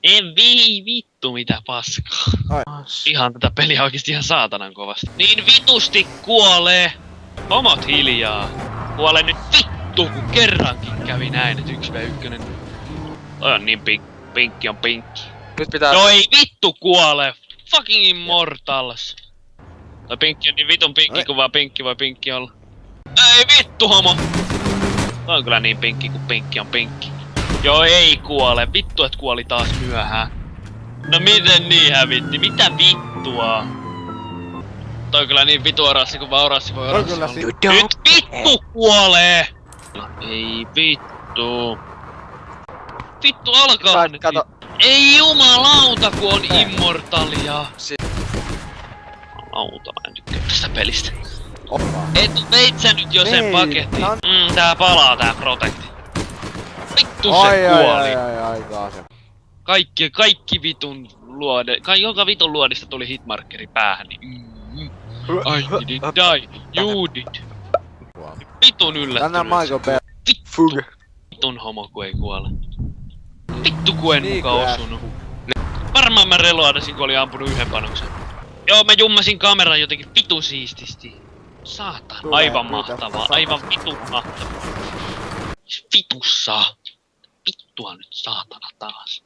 En vittu mitä paskaa. Ai. Ihan tätä peliä oikeesti ihan saatanan kovasti. Niin vitusti kuolee! Homot hiljaa! Kuole nyt vittu, kun kerrankin kävi näin, et 1v1. Toi on niin pinkki on pinkki. Nyt pitää... No ei vittu kuole! Fucking Immortals! Toi pinkki on niin vitun pinkki, kun vaan pinkki voi pinkki olla. Ei vittu homo! Toi on kyllä niin pinkki, kun pinkki on pinkki. Joo ei kuole, vittu et kuoli taas myöhään. No miten niin hävitti, mitä vittua? Toi on kyllä niin vitu orassi, kun vaan orassi voi orassi olla. Nyt vittu kuolee! Ei vittu. Vittu alkaa nyt. Kato. Ei jumalauta, kun on Immortalia. Auta, mä en tykkää tästä pelistä. Et veit sä nyt jo sen paketin. Tää palaa tää protekti. Vittu se kuoli. Ai, Kaikki vitun luode, joka vitun luodista tuli hitmarkeri päähän, niin I didn't die, you did. Vitun yllättynyt. Tänään Michael Bell. Vitun homo kun ei kuole. Vittu kun en muka osunut. Varmaan mä reloadasin kun oli ampunut yhden panoksen. Joo mä jummasin kameran jotenkin vitun siististi. Saatana, aivan mahtavaa, aivan vitun mahtavaa. Vitussa. Vittua nyt saatana taas.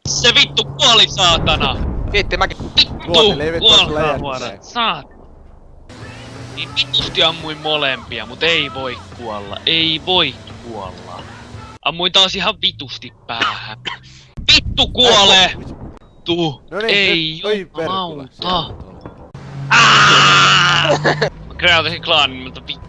Se vittu kuoli saatana! Kiitti mäkin. Vittu! Kuolkaa saatana! Niin vitusti ammuin molempia, mut ei voi kuolla. Ei voi kuolla. Ammuin taas ihan vitusti päähän. Vittu kuolee! Vittu! Ei jumalauta! Mä kreatasin klaanin nimeltä vittu.